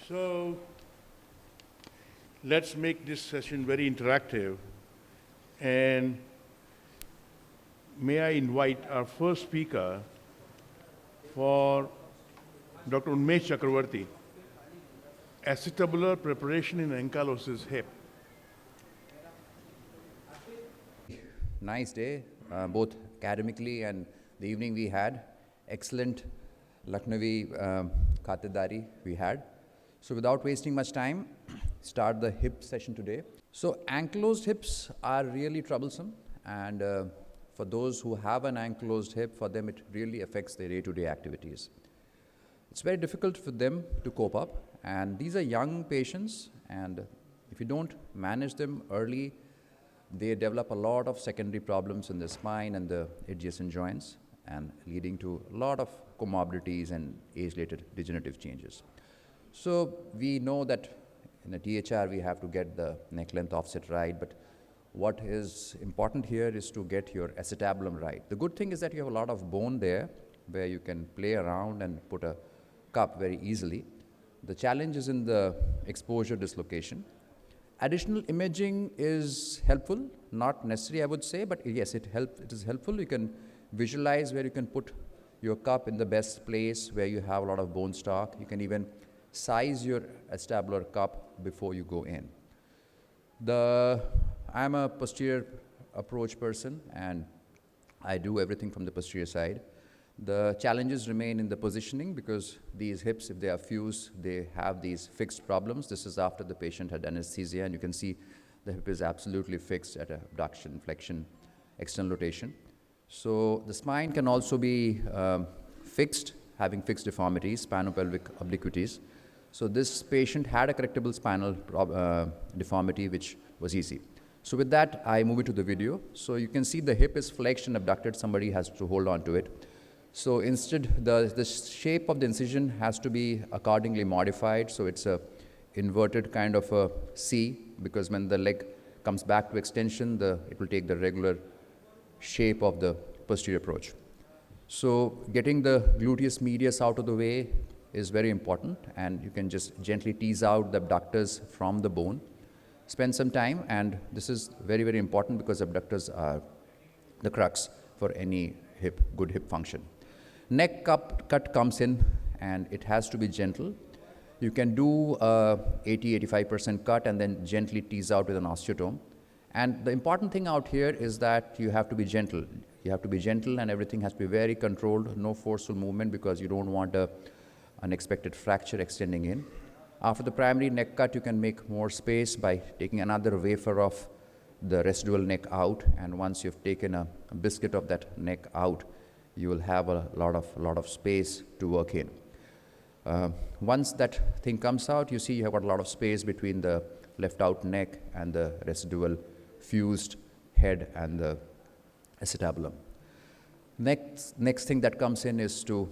So let's make this session very interactive. And may I invite our first speaker for Dr. Umesh Chakravarty, acetabular preparation in ankylosis hip. Nice day, both academically and the evening we had. Excellent Lucknowi khatedari we had. So without wasting much time, start the hip session today. So ankylosed hips are really troublesome, and for those who have an ankylosed hip, for them it really affects their day-to-day activities. It's very difficult for them to cope up, and these are young patients, and if you don't manage them early, they develop a lot of secondary problems in the spine and the adjacent joints, and leading to a lot of comorbidities and age-related degenerative changes. So we know that in a THR we have to get the neck length offset right, but what is important here is to get your acetabulum right. The good thing is that you have a lot of bone there where you can play around and put a cup very easily. The challenge is in the exposure dislocation. Additional imaging is helpful, not necessary I would say, but yes, it is helpful. You can visualize where you can put your cup in the best place where you have a lot of bone stock. You can even size your acetabular cup before you go in. I'm a posterior approach person, and I do everything from the posterior side. The challenges remain in the positioning because these hips, if they are fused, they have these fixed problems. This is after the patient had anesthesia, and you can see the hip is absolutely fixed at abduction, flexion, external rotation. So the spine can also be fixed, having fixed deformities, spinopelvic obliquities. So this patient had a correctable spinal deformity, which was easy. So with that, I move into the video. So you can see the hip is flexed and abducted. Somebody has to hold on to it. So instead, the shape of the incision has to be accordingly modified. So it's a inverted kind of a C, because when the leg comes back to extension, it will take the regular shape of the posterior approach. So getting the gluteus medius out of the way is very important, and you can just gently tease out the abductors from the bone. Spend some time, and this is very, very important because abductors are the crux for any good hip function. Neck cut comes in, and it has to be gentle. You can do 80-85% cut and then gently tease out with an osteotome. And the important thing out here is that you have to be gentle. You have to be gentle, and everything has to be very controlled, no forceful movement, because you don't want an unexpected fracture extending in. After the primary neck cut, you can make more space by taking another wafer of the residual neck out, and once you've taken a biscuit of that neck out, you will have a lot of space to work in. Once that thing comes out, you see you have got a lot of space between the left out neck and the residual fused head and the acetabulum. Next thing that comes in is to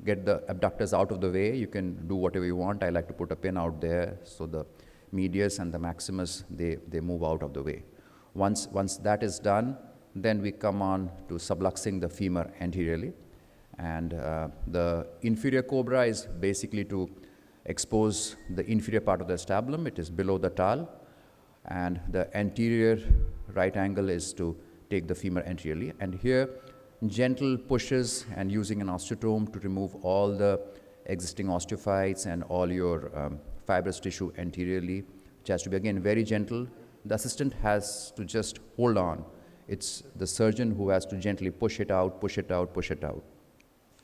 get the abductors out of the way. You can do whatever you want. I like to put a pin out there so the medius and the maximus, they move out of the way. Once that is done, then we come on to subluxing the femur anteriorly. And the inferior cobra is basically to expose the inferior part of the acetabulum. It is below the tal. And the anterior right angle is to take the femur anteriorly. And here, gentle pushes and using an osteotome to remove all the existing osteophytes and all your fibrous tissue anteriorly, which has to be, again, very gentle. The assistant has to just hold on. It's the surgeon who has to gently push it out, push it out, push it out.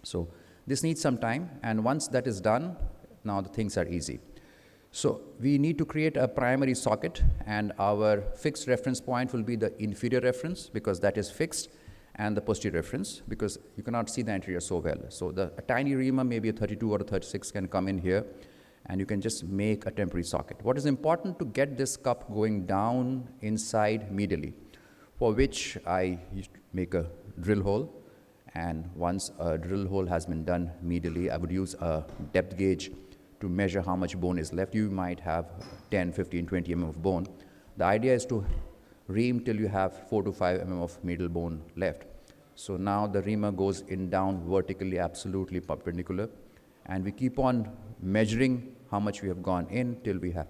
So this needs some time, and once that is done, now the things are easy. So we need to create a primary socket, and our fixed reference point will be the inferior reference, because that is fixed, and the posterior reference, because you cannot see the anterior so well. So a tiny reamer, maybe a 32 or a 36, can come in here, and you can just make a temporary socket. What is important to get this cup going down inside medially, for which I make a drill hole. And once a drill hole has been done medially, I would use a depth gauge to measure how much bone is left. You might have 10, 15, 20 mm of bone. The idea is to ream till you have 4 to 5 mm of medial bone left. So now the reamer goes in down vertically, absolutely perpendicular, and we keep on measuring how much we have gone in till we have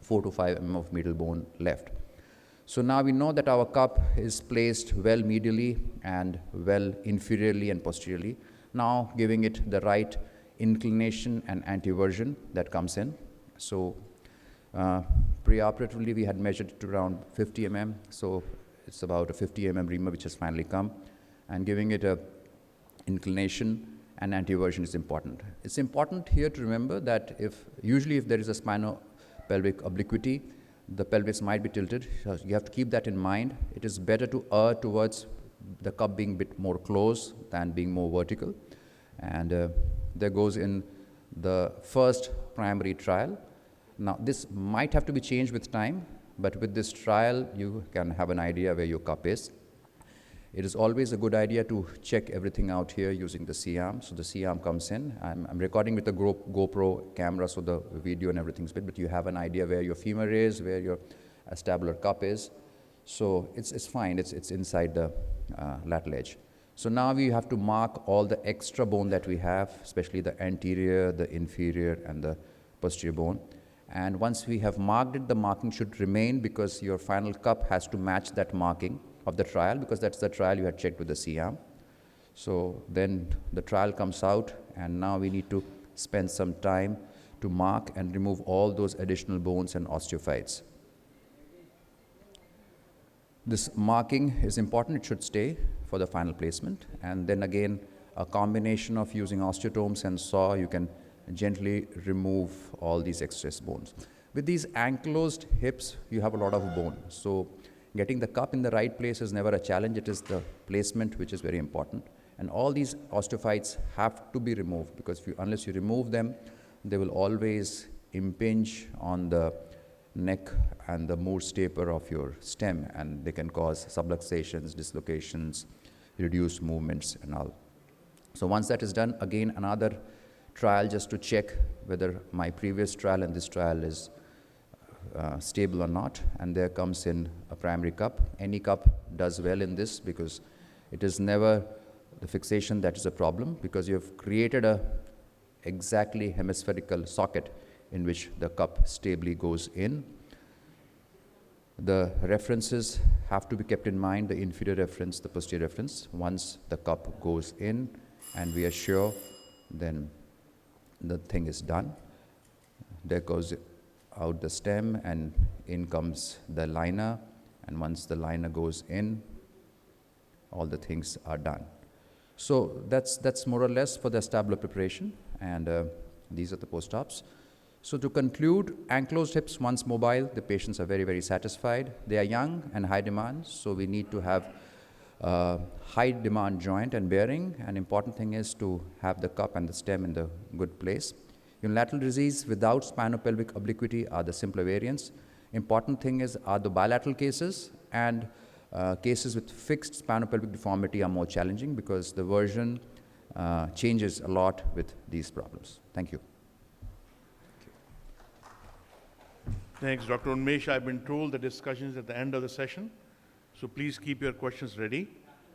4 to 5 mm of medial bone left. So now we know that our cup is placed well medially and well inferiorly and posteriorly, now giving it the right inclination and anteversion that comes in. So preoperatively, we had measured it to around 50 mm, so it's about a 50 mm reamer which has finally come, and giving it a inclination and anteversion is important. It's important here to remember that usually if there is a spinopelvic obliquity, the pelvis might be tilted. So you have to keep that in mind. It is better to err towards the cup being a bit more close than being more vertical. And there goes in the first primary trial. Now, this might have to be changed with time, but with this trial, you can have an idea where your cup is. It is always a good idea to check everything out here using the C-arm. So the C-arm comes in. I'm recording with a GoPro camera, so the video and everything's good, but you have an idea where your femur is, where your acetabular cup is. So it's fine. It's inside the lateral edge. So now we have to mark all the extra bone that we have, especially the anterior, the inferior, and the posterior bone. And once we have marked it, the marking should remain because your final cup has to match that marking of the trial, because that's the trial you had checked with the C-arm. So then the trial comes out, and now we need to spend some time to mark and remove all those additional bones and osteophytes. This marking is important. It should stay for the final placement. And then again, a combination of using osteotomes and saw, you can gently remove all these excess bones. With these ankylosed hips, you have a lot of bone. So getting the cup in the right place is never a challenge. It is the placement which is very important. And all these osteophytes have to be removed, because unless you remove them, they will always impinge on the neck and the Morse taper of your stem, and they can cause subluxations, dislocations, reduced movements and all. So once that is done, again another trial just to check whether my previous trial and this trial is stable or not, and there comes in a primary cup. Any cup does well in this, because it is never the fixation that is a problem, because you have created a exactly hemispherical socket in which the cup stably goes in. The references have to be kept in mind, the inferior reference, the posterior reference. Once the cup goes in and we are sure, then the thing is done. There goes out the stem, and in comes the liner, and once the liner goes in, all the things are done. So that's more or less for the acetabular preparation, and these are the post-ops. So to conclude, ankylosed hips, once mobile, the patients are very, very satisfied. They are young and high demand, so we need to have high demand joint and bearing. An important thing is to have the cup and the stem in the good place. Unilateral disease without spinopelvic obliquity are the simpler variants. Important thing are the bilateral cases, and cases with fixed spinopelvic deformity are more challenging, because the version changes a lot with these problems. Thank you. Thanks, Dr. Umesh. I've been told the discussion is at the end of the session, so please keep your questions ready.